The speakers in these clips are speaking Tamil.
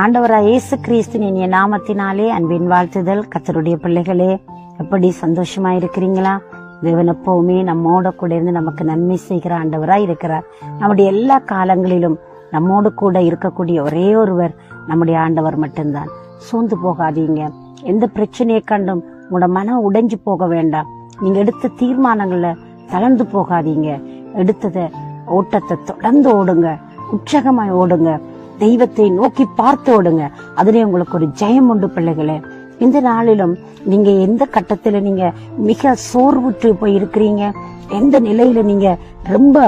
ஆண்டவராய் இயேசு கிறிஸ்துவின் இனிய நாமத்தினாலே அன்பின் வாழ்த்துதல். கர்த்தருடைய பிள்ளைகளே, எப்படி சந்தோஷமா இருக்கிறீங்களா? தேவன் எப்பவுமே நம்மோட கூட இருந்து நமக்கு நன்மை செய்கிற ஆண்டவராய் இருக்கிறார். நம்முடைய எல்லா காலங்களிலும் நம்மோடு கூட இருக்கக்கூடிய ஒரே ஒருவர் நம்முடைய ஆண்டவர் மட்டும்தான். சோர்ந்து போகாதீங்க. எந்த பிரச்சனையை கண்டும் உங்களோட மனம் உடைஞ்சு போக வேண்டாம். நீங்க எடுத்த தீர்மானங்கள்ல தளர்ந்து போகாதீங்க. எடுத்தத ஓட்டத்தை தொடர்ந்து ஓடுங்க, உற்சாகமாய் ஓடுங்க, தெய்வத்தை நோக்கி பார்த்து ஓடுங்க. அதுல உங்களுக்கு ஒரு ஜெயம் உண்டு பிள்ளைகளே. இந்த நாளிலும் நீங்க எந்த கட்டத்துல நீங்க மிக சோர்வுற்று போய் இருக்கிறீங்க, எந்த நிலையில நீங்க ரொம்ப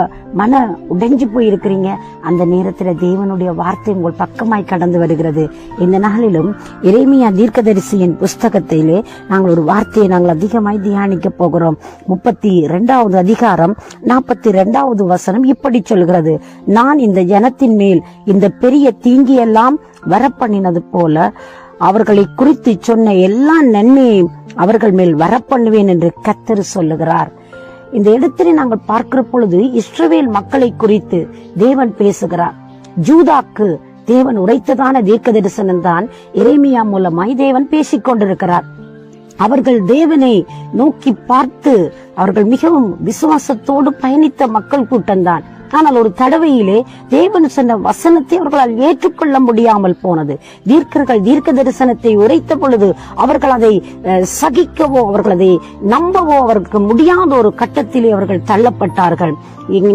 மன உடைஞ்சு போய் இருக்கிறீங்க, அந்த நேரத்துல தேவனுடைய வார்த்தை உங்கள் பக்கமாய் கடந்து வருகிறது. இந்த நாளிலும் எரேமியா தீர்க்கதரிசியின் புஸ்தகத்திலே நாங்கள் ஒரு வார்த்தையை நாங்கள் அதிகமாய் தியானிக்க போகிறோம். 32வது அதிகாரம் 42வது வசனம் இப்படி சொல்கிறது: நான் இந்த ஜனத்தின் மேல் இந்த பெரிய தீங்கியெல்லாம் வரப்பண்ணினது போல அவர்களை குறித்து சொன்ன எல்லா நன்மையையும் அவர்கள் மேல் வரப்பண்ணுவேன் என்று கர்த்தர் சொல்லுகிறார். இந்த இடத்திலே நாங்கள் பார்க்கிற பொழுது இஸ்ரவேல் மக்களை குறித்து தேவன் பேசுகிறார். ஜூதாக்கு தேவன் உரைத்ததான தீர்க்க தரிசனம் தான் எரேமியா மூலமாய் தேவன் பேசிக் கொண்டிருக்கிறார். அவர்கள் தேவனை நோக்கி பார்த்து அவர்கள் மிகவும் விசுவாசத்தோடு பயணித்த மக்கள் கூட்டம்தான். ஆனால் ஒரு தடவையிலே தேவன் சொன்ன வசனத்தை அவர்களால் ஏற்றுக்கொள்ள முடியாமல் போனது. தீர்க்கர்கள் தீர்க்க தரிசனத்தை உரைத்த பொழுது அவர்கள் அதை சகிக்கவோ அவர்கள் அதை நம்பவோ அவர்களுக்கு முடியாத ஒரு கட்டத்திலே அவர்கள் தள்ளப்பட்டார்கள்.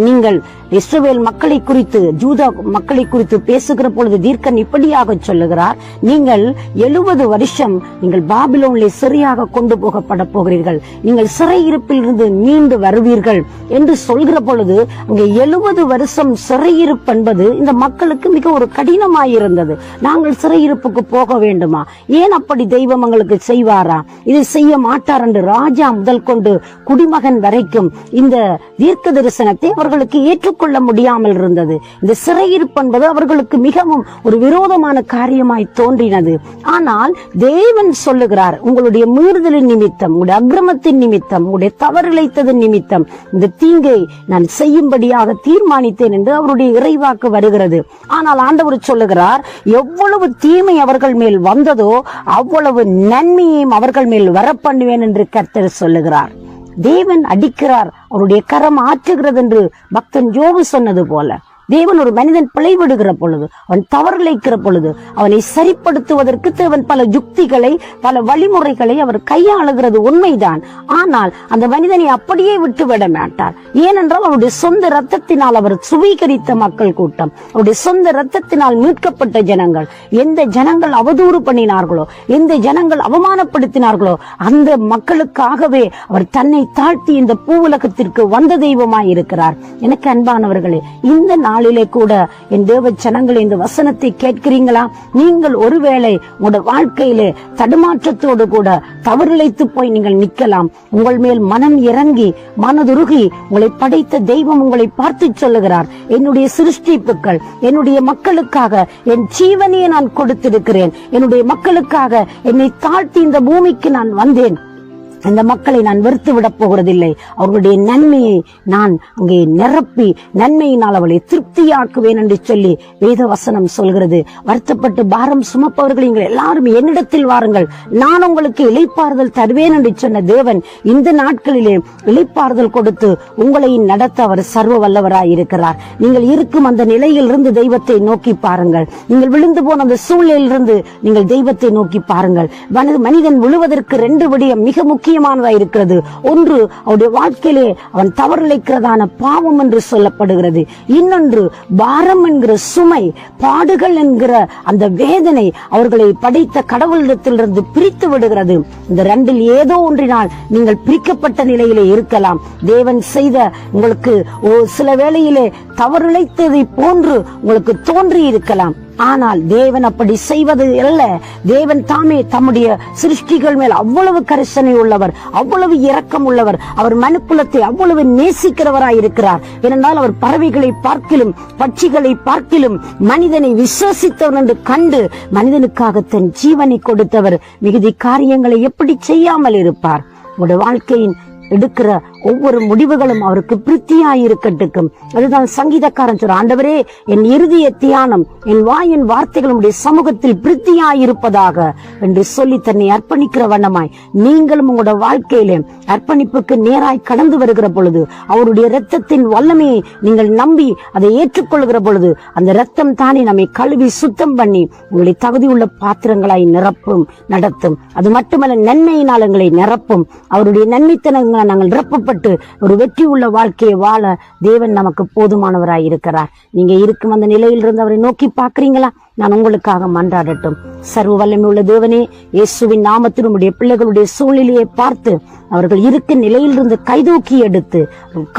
நீங்கள் இஸ்ரவேல் மக்களை குறித்து, ஜூதா மக்களை குறித்து பேசுகிற பொழுது தீர்க்கன் இப்படியாக சொல்லுகிறார்: நீங்கள் 70 வருஷம் நீங்கள் பாபிலோனிலே சிறையாக கொண்டு போகப்பட போகிறீர்கள், நீங்கள் சிறையிருப்பில் இருந்து மீண்டு வருவீர்கள் என்று சொல்கிற பொழுது அங்கே 70 வருஷம் சிறையிருப்பு என்பது இந்த மக்களுக்கு மிக ஒரு கடினமாயிருந்தது. நாங்கள் சிறையிருப்புக்கு போக வேண்டுமா? ஏன் அப்படி தெய்வம் எங்களுக்கு செய்வாரா? இதை செய்ய மாட்டார் என்று ராஜா முதல் கொண்டு குடிமகன் வரைக்கும் இந்த தீர்க்க தரிசனத்தை அவர்களுக்கு ஏற்றுக்கொள்ள முடியாமல் இருந்தது. இந்த சிறையிருப்பு என்பது அவர்களுக்கு மிகவும் ஒரு விரோதமான காரியமாய் தோன்றினது. ஆனால் தேவன் சொல்லுகிறார், உங்களுடைய மீறுதலின் நிமித்தம், உங்களுடைய அக்கிரமத்தின் நிமித்தம், உங்களுடைய தவறிழைத்ததன் நிமித்தம் இந்த தீங்கை நான் செய்யும்படியாக தீர்மானித்தேன் என்று அவருடைய இறைவாக்கு வருகிறது. ஆனால் ஆண்டவர் சொல்லுகிறார், எவ்வளவு தீமை அவர்கள் மேல் வந்ததோ அவ்வளவு நன்மையையும் அவர்கள் மேல் வரப்பண்ணுவேன் என்று கர்த்தர் சொல்லுகிறார். தேவன் அடிக்கிறார், அவருடைய கரம் ஆற்றுகிறது என்று பக்தன் யோபு சொன்னது போல தேவன் ஒரு மனிதன் பிழைவிடுகிற பொழுது, அவன் தவறிழைக்கிற பொழுது அவனை சரிப்படுத்துவதற்கு தேவன் பல யுக்திகளை, பல வழிமுறைகளை அவர் கையாளுகிறது உண்மைதான். ஆனால் அந்த மனிதனை அப்படியே விட்டுவிட மாட்டார். ஏனென்றால் அவருடைய சொந்த ரத்தத்தினால் அவர் சுவீகரித்த மக்கள் கூட்டம், அவருடைய சொந்த ரத்தத்தினால் மீட்கப்பட்ட ஜனங்கள். எந்த ஜனங்கள் அவதூறு பண்ணினார்களோ, எந்த ஜனங்கள் அவமானப்படுத்தினார்களோ அந்த மக்களுக்காகவே அவர் தன்னை தாழ்த்தி இந்த பூவுலகத்திற்கு வந்த தெய்வமாய் இருக்கிறார். எனக்கு அன்பானவர்களே, இந்த நாளிலே கூட என் தேவ ஜனங்களே, இந்த வசனத்தை கேட்கிறீங்களா? நீங்கள் ஒருவேளை உங்களுடைய வாழ்க்கையிலே தடுமாற்றத்தோடு கூட தவறிழைத்து போய் நீங்கள் நிற்கலாம். உங்கள் மேல் மனம் இறங்கி மனதுருகி உங்களை படைத்த தெய்வம் உங்களை பார்த்து சொல்லுகிறார், என்னுடைய சிருஷ்டிப்புக்கள், என்னுடைய மக்களுக்காக என் ஜீவனையை நான் கொடுத்திருக்கிறேன், என்னுடைய மக்களுக்காக என்னை தாழ்த்தி இந்த பூமிக்கு நான் வந்தேன், இந்த மக்களை நான் வெறுத்து விட போகிறதில்லை, அவர்களுடைய நன்மையை நான் அங்கே நிரப்பி நன்மையினால் அவளை திருப்தியாக்குவேன் என்று சொல்லி வேத வசனம் சொல்கிறது. வருத்தப்பட்டு பாரம் சுமப்பவர்கள் நீங்கள் எல்லாரும் என்னிடத்தில் வாருங்கள், நான் உங்களுக்கு இளைப்பாறுதல் தருவேன் என்று சொன்ன தேவன் இந்த நாட்களிலே இளைப்பாறுதல் கொடுத்து உங்களை நடத்த அவர் சர்வ வல்லவராய் இருக்கிறார். நீங்கள் இருக்கும் அந்த நிலையில் இருந்து தெய்வத்தை நோக்கி பாருங்கள். நீங்கள் விழுந்து போன அந்த சூழ்நிலையில் இருந்து நீங்கள் தெய்வத்தை நோக்கி பாருங்கள். மனிதன் விழுவதற்கு 2 விடயம் மிக முக்கியமானதா இருக்கிறது. ஒன்று, அவருடைய வாழ்க்கையிலே அவன் தவறிழைக்கிறதான பாவம் என்று சொல்லப்படுகிறது. இன்னொன்று, பாரம் என்கிற சுமை, பாடுகள் என்கிற அந்த வேதனை அவர்களை படைத்த கடவுளிடத்திலிருந்து பிரித்து விடுகிறது. இந்த 2ல் ஏதோ ஒன்றினால் நீங்கள் பிரிக்கப்பட்ட நிலையிலே இருக்கலாம். தேவன் செய்த உங்களுக்கு சில வேளையிலே தவறிழைத்ததை போன்று உங்களுக்கு தோன்றி இருக்கலாம். ஆனால் தேவன் அப்படி செய்வது அல்ல. தேவன் தாமே தம்முடைய சிருஷ்டிகள் மேல் அவ்வளவு கரிசனை உள்ளவர், அவ்வளவு இரக்கம் உள்ளவர். அவர் மனுக்குலத்தை அவ்வளவு நேசிக்கிறவராய் இருக்கிறார். ஏனென்றால் அவர் பறவைகளை பார்க்கிலும் பட்சிகளை பார்க்கிலும் மனிதனை விசுவாசித்தவர் என்று கண்டு மனிதனுக்காக தன் ஜீவனை கொடுத்தவர் மிகுதி காரியங்களை எப்படி செய்யாமல் இருப்பார்? உங்களுடைய வாழ்க்கையின் எடுக்கிற ஒவ்வொரு முடிவுகளும் அவருக்கு பிரித்தியாயிருக்கட்டும். அதுதான் சங்கீதக்காரன் சொல்ற, ஆண்டவரே என் இருதய தியானம் என் வாயின் வார்த்தைகள் உடைய சமூகத்தில் பிரித்தியாயிருப்பதாக என்று சொல்லி தன்னை அர்ப்பணிக்கிற வண்ணமாய் நீங்களும் உங்களோட வாழ்க்கையிலே அர்ப்பணிப்புக்கு நேராய் கடந்து வருகிற பொழுது, அவருடைய இரத்தத்தின் வல்லமையை நீங்கள் நம்பி அதை ஏற்றுக்கொள்கிற பொழுது, அந்த இரத்தம் தானே நம்மை கழுவி சுத்தம் பண்ணி உங்களை தகுதி உள்ள பாத்திரங்களாய் நிரப்பும் நடத்தும். அது மட்டுமல்ல, நன்மையினால் எங்களை நிரப்பும். அவருடைய நன்மைத்தனங்களை நாங்கள் நிரப்பப்பட்டு ஒரு வெற்றி உள்ள வாழ்க்கையை வாழ தேவன் நமக்கு போதுமானவராய் இருக்கிறார். நீங்க இருக்கும் அந்த நிலையிலிருந்து அவரை நோக்கி பார்க்கிறீங்களா? நான் உங்களுக்காக மன்றாடட்டும். சர்வ வல்லமை உள்ள தேவனே, இயேசுவின் நாமத்தில் உம்முடைய பிள்ளைகளுடைய சூழ்நிலையை பார்த்து அவர்கள் இருக்கும் நிலையிலிருந்து கைதூக்கி எடுத்து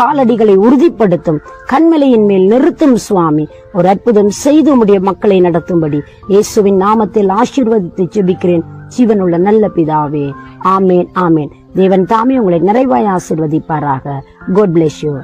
காலடிகளை உறுதிப்படுத்தும், கண்மலையின் மேல் நிறுத்தும் சுவாமி. ஒரு அற்புதம் செய்து உம்முடைய மக்களை நடத்தும்படி இயேசுவின் நாமத்தில் ஆசீர்வதித்து ஜெபிக்கிறேன் ஜீவனுள்ள நல்ல பிதாவே. ஆமேன், ஆமேன். தேவன் தாமே உங்களை நிறைவாய் ஆசீர்வதிப்பாராக. God bless you.